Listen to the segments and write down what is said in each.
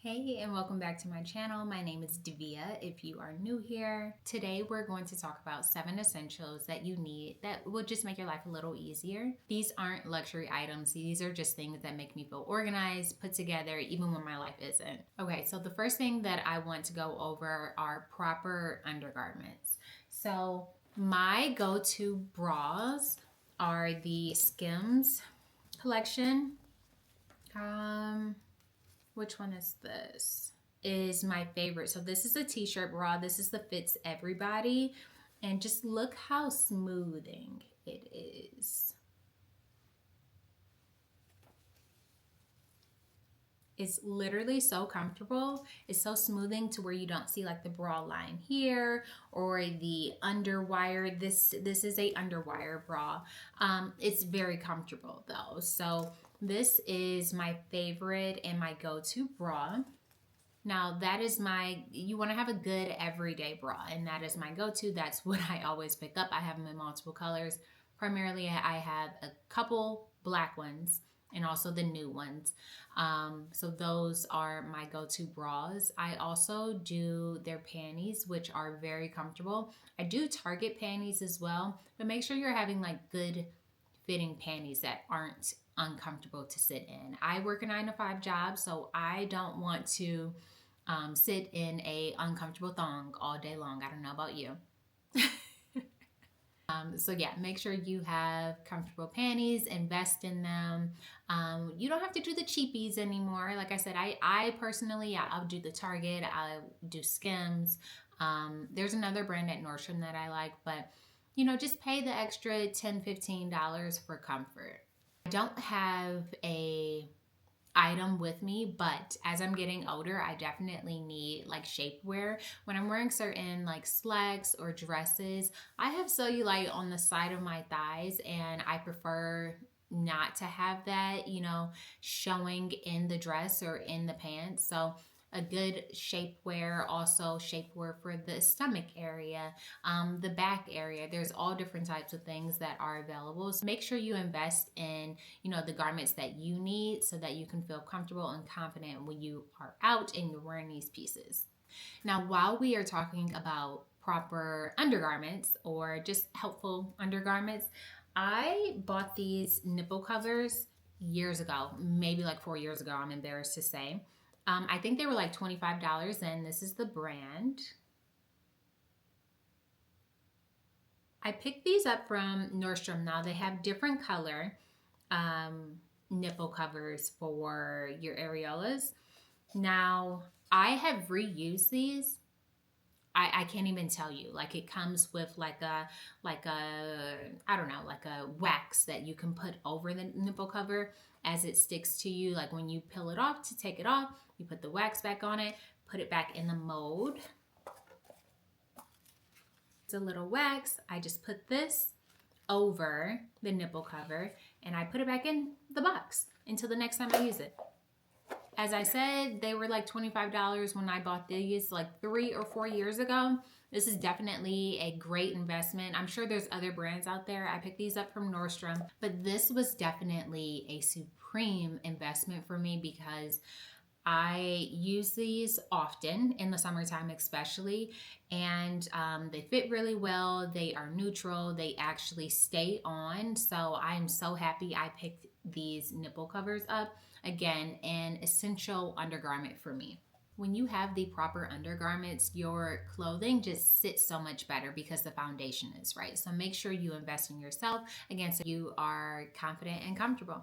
Hey, and welcome back to my channel. My name is Devia. If you are new here, today we're going to talk about 7 essentials that you need that will just make your life a little easier. These aren't luxury items. These are just things that make me feel organized, put together, even when my life isn't. Okay, so the first thing that I want to go over are proper undergarments. So my go-to bras are the Skims collection. Which one is this? Is my favorite. So this is a t-shirt bra. This is the Fits Everybody. And just look how smoothing it is. It's literally so comfortable. It's so smoothing to where you don't see like the bra line here or the underwire. This is a underwire bra. It's very comfortable though. So this is my favorite and my go-to bra. Now that is you want to have a good everyday bra, and that is my go-to. That's what I always pick up. I have them in multiple colors. Primarily I have a couple black ones and also the new ones. So those are my go-to bras. I also do their panties, which are very comfortable. I do Target panties as well, but make sure you're having like good fitting panties that aren't uncomfortable to sit in. I work a 9-to-5 job, so I don't want to sit in a uncomfortable thong all day long. I don't know about you. So yeah, make sure you have comfortable panties, invest in them. You don't have to do the cheapies anymore. Like I said, I personally, I'll do the Target, I'll do Skims. There's another brand at Nordstrom that I like, but you know, just pay the extra $10, $15 for comfort. I don't have a item with me, but as I'm getting older, I definitely need like shapewear. When I'm wearing certain like slacks or dresses, I have cellulite on the side of my thighs, and I prefer not to have that, you know, showing in the dress or in the pants. So a good shapewear, also shapewear for the stomach area, the back area. There's all different types of things that are available. So make sure you invest in, you know, the garments that you need so that you can feel comfortable and confident when you are out and you're wearing these pieces. Now, while we are talking about proper undergarments or just helpful undergarments, I bought these nipple covers years ago, maybe like 4 years ago, I'm embarrassed to say. I think they were like $25, and this is the brand. I picked these up from Nordstrom. Now they have different color nipple covers for your areolas. Now I have reused these. I can't even tell you. Like it comes with like a I don't know, like a wax that you can put over the nipple cover as it sticks to you. Like when you peel it off to take it off, you put the wax back on it, put it back in the mold. It's a little wax. I just put this over the nipple cover and I put it back in the box until the next time I use it. As I said, they were like $25 when I bought these like 3 or 4 years ago. This is definitely a great investment. I'm sure there's other brands out there. I picked these up from Nordstrom, but this was definitely a supreme investment for me because I use these often in the summertime, especially, and they fit really well. They are neutral. They actually stay on. So I'm so happy I picked these nipple covers up. Again, an essential undergarment for me. When you have the proper undergarments, your clothing just sits so much better because the foundation is right. So make sure you invest in yourself, again, so you are confident and comfortable.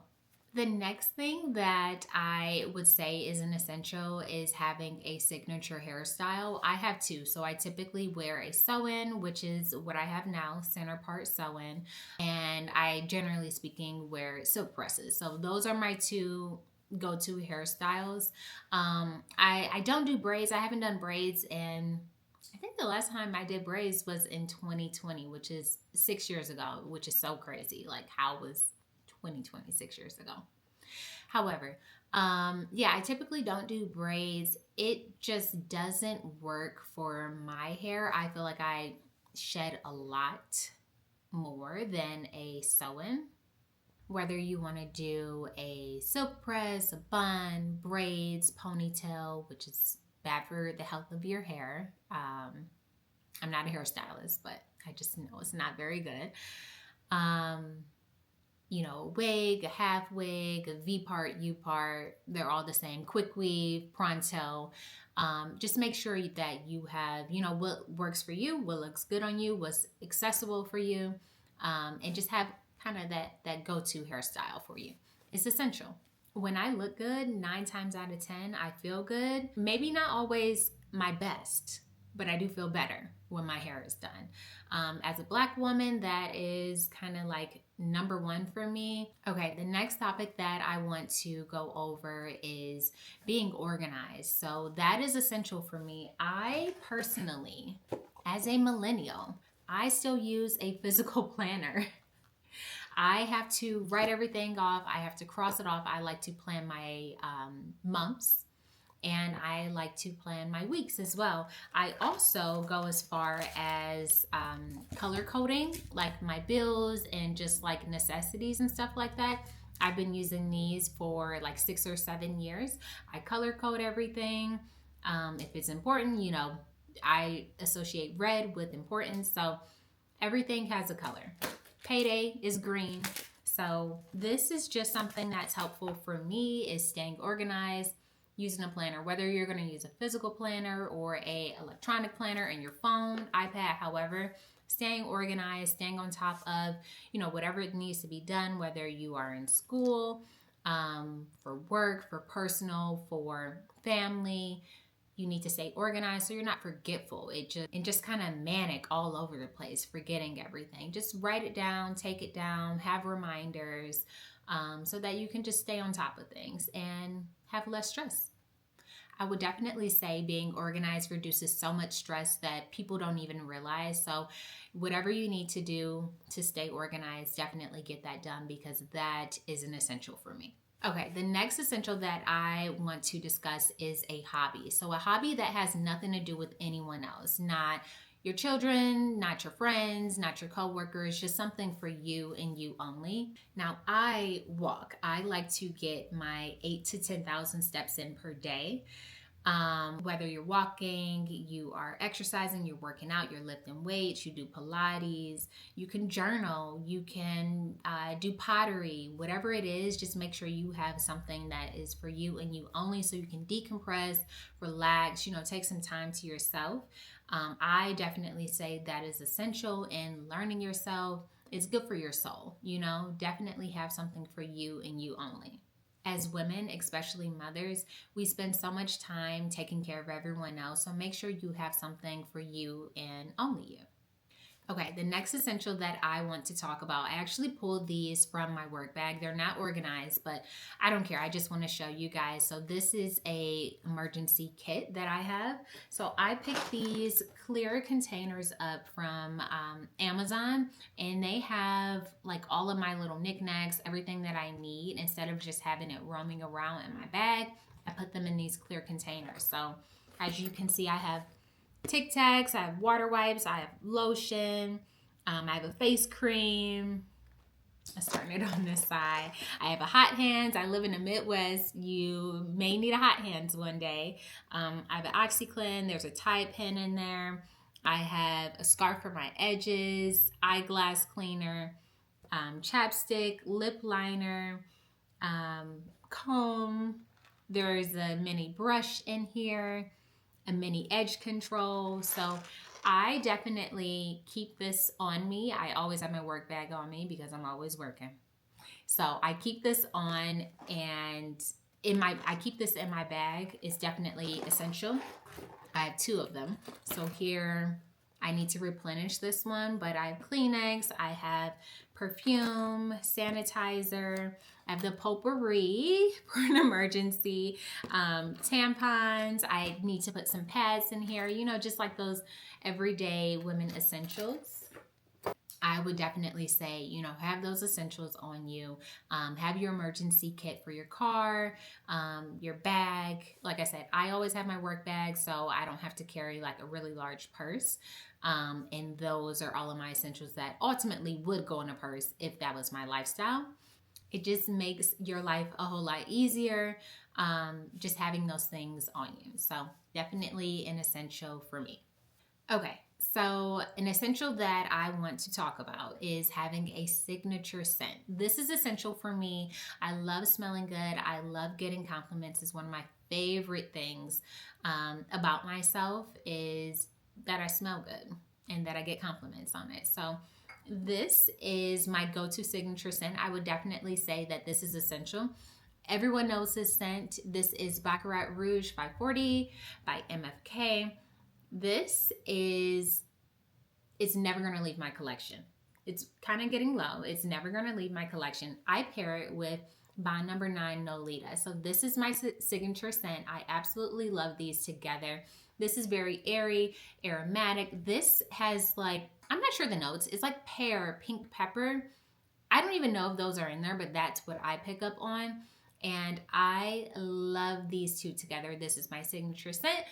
The next thing that I would say is an essential is having a signature hairstyle. I have two. So I typically wear a sew-in, which is what I have now, center part sew-in. And I generally speaking wear silk presses. So those are my two go-to hairstyles. I don't do braids. I haven't done braids in, I think the last time I did braids was in 2020, which is 6 years ago, which is so crazy. Like how was 2020 6 years ago? However, yeah, I typically don't do braids. It just doesn't work for my hair. I feel like I shed a lot more than a sew-in. Whether you want to do a silk press, a bun, braids, ponytail, which is bad for the health of your hair. I'm not a hairstylist, but I just know it's not very good. You know, a wig, a half wig, a V part, U part, they're all the same. Quick weave, pronto. Just make sure that you have, you know, what works for you, what looks good on you, what's accessible for you, and just have kind of that go-to hairstyle for you. It's essential. When I look good, 9 times out of 10, I feel good. Maybe not always my best, but I do feel better when my hair is done. As a Black woman, that is kind of like number one for me. Okay, the next topic that I want to go over is being organized. So that is essential for me. I personally, as a millennial, I still use a physical planner. I have to write everything off. I have to cross it off. I like to plan my months, and I like to plan my weeks as well. I also go as far as color coding, like my bills and just like necessities and stuff like that. I've been using these for like 6 or 7 years. I color code everything. If it's important, you know, I associate red with importance. So everything has a color. Payday is green. So this is just something that's helpful for me, is staying organized, using a planner, whether you're going to use a physical planner or a electronic planner in your phone, iPad, however, staying organized, staying on top of, you know, whatever it needs to be done, whether you are in school, for work, for personal, for family. You need to stay organized so you're not forgetful. Just kind of manic all over the place, forgetting everything. Just write it down, take it down, have reminders, so that you can just stay on top of things and have less stress. I would definitely say being organized reduces so much stress that people don't even realize. So whatever you need to do to stay organized, definitely get that done, because that is an essential for me. Okay, the next essential that I want to discuss is a hobby. So a hobby that has nothing to do with anyone else, not your children, not your friends, not your coworkers, just something for you and you only. Now, I walk. I like to get my 8 to 10,000 steps in per day. Whether you're walking, you are exercising, you're working out, you're lifting weights, you do Pilates, you can journal, you can do pottery, whatever it is, just make sure you have something that is for you and you only, so you can decompress, relax, you know, take some time to yourself. I definitely say that is essential in learning yourself. It's good for your soul, you know, definitely have something for you and you only. As women, especially mothers, we spend so much time taking care of everyone else. So make sure you have something for you and only you. Okay, the next essential that I want to talk about, I actually pulled these from my work bag. They're not organized, but I don't care. I just want to show you guys. So this is a emergency kit that I have. So I picked these clear containers up from Amazon, and they have like all of my little knickknacks, everything that I need. Instead of just having it roaming around in my bag, I put them in these clear containers. So as you can see, I have Tic Tacs, I have water wipes, I have lotion, I have a face cream. I'm starting it on this side. I have a hot hands. I live in the Midwest. You may need a hot hands one day. I have an OxyClean. There's a Tide pen in there. I have a scarf for my edges, eyeglass cleaner, chapstick, lip liner, comb. There's a mini brush in here, a mini edge control. So I definitely keep this on me. I always have my work bag on me because I'm always working. So I keep this on, and I keep this in my bag. It's definitely essential. I have 2 of them. So here I need to replenish this one, but I have Kleenex, I have perfume, sanitizer, I have the potpourri for an emergency, tampons. I need to put some pads in here, you know, just like those everyday women essentials. I would definitely say, you know, have those essentials on you. Have your emergency kit for your car, your bag. Like I said, I always have my work bag, so I don't have to carry like a really large purse. And those are all of my essentials that ultimately would go in a purse if that was my lifestyle. It just makes your life a whole lot easier, just having those things on you. So definitely an essential for me. Okay, so an essential that I want to talk about is having a signature scent. This is essential for me. I love smelling good. I love getting compliments. It's one of my favorite things about myself is that I smell good and that I get compliments on it. So this is my go-to signature scent. I would definitely say that this is essential. Everyone knows this scent. This is Baccarat Rouge 540 by MFK. This is, it's never going to leave my collection. It's kind of getting low. It's never going to leave my collection. I pair it with Bond Number 9 Nolita. So this is my signature scent. I absolutely love these together. This is very airy, aromatic. This has like, I'm not sure the notes. It's like pear, pink pepper. I don't even know if those are in there, but that's what I pick up on. And I love these two together. This is my signature scent.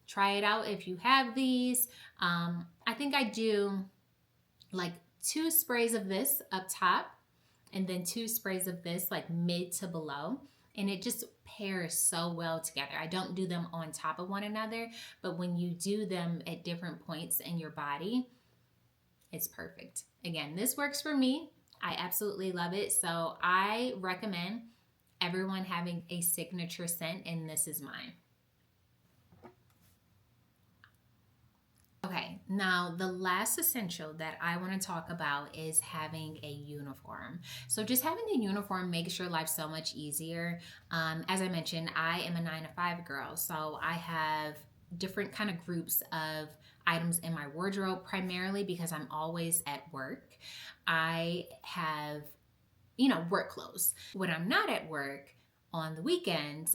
Try it out if you have these. I think I do like 2 sprays of this up top and then 2 sprays of this like mid to below. And it just pairs so well together. I don't do them on top of one another, but when you do them at different points in your body, it's perfect. Again, this works for me. I absolutely love it. So I recommend everyone having a signature scent, and this is mine. Okay, now the last essential that I want to talk about is having a uniform. So just having a uniform makes your life so much easier. As I mentioned, I am a 9-to-5 girl, so I have different kind of groups of items in my wardrobe, primarily because I'm always at work. I have, work clothes. When I'm not at work on the weekends,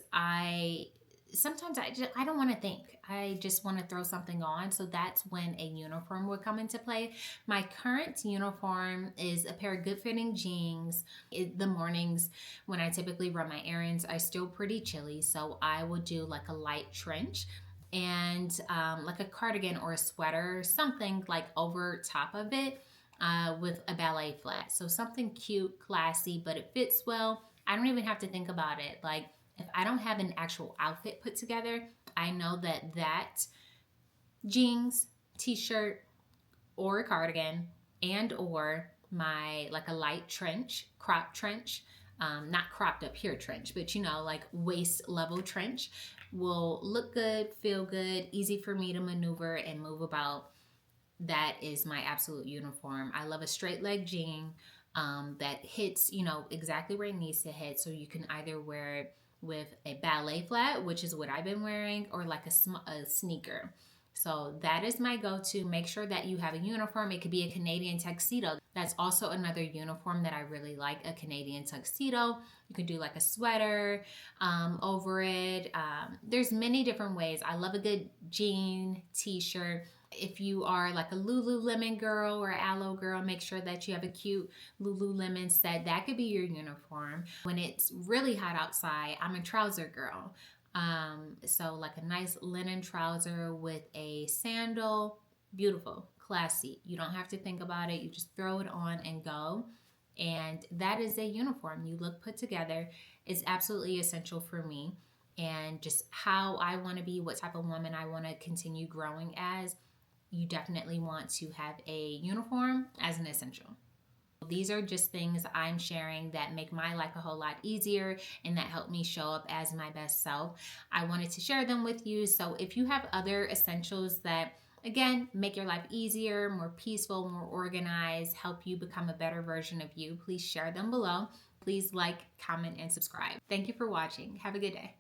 sometimes I don't want to think. I just want to throw something on. So that's when a uniform would come into play. My current uniform is a pair of good fitting jeans. The mornings when I typically run my errands, I still pretty chilly. So I would do like a light trench and like a cardigan or a sweater, something like over top of it with a ballet flat. So something cute, classy, but it fits well. I don't even have to think about it. Like, if I don't have an actual outfit put together, I know that jeans, t-shirt, or a cardigan, and or my like a light trench, crop trench, not cropped up here trench, but like waist level trench will look good, feel good, easy for me to maneuver and move about. That is my absolute uniform. I love a straight leg jean that hits, exactly where it needs to hit. So you can either wear it with a ballet flat, which is what I've been wearing, or like a sneaker. So that is my go-to. Make sure that you have a uniform. It could be a Canadian tuxedo. That's also another uniform that I really like, a Canadian tuxedo. You could do like a sweater over it. There's many different ways. I love a good jean, t-shirt. If you are like a Lululemon girl or Aloe girl, make sure that you have a cute Lululemon set. That could be your uniform. When it's really hot outside, I'm a trouser girl. So like a nice linen trouser with a sandal, beautiful, classy. You don't have to think about it. You just throw it on and go. And that is a uniform. You look put together. It's absolutely essential for me. And just how I want to be, what type of woman I want to continue growing as, you definitely want to have a uniform as an essential. These are just things I'm sharing that make my life a whole lot easier and that help me show up as my best self. I wanted to share them with you. So if you have other essentials that, again, make your life easier, more peaceful, more organized, help you become a better version of you, please share them below. Please like, comment, and subscribe. Thank you for watching. Have a good day.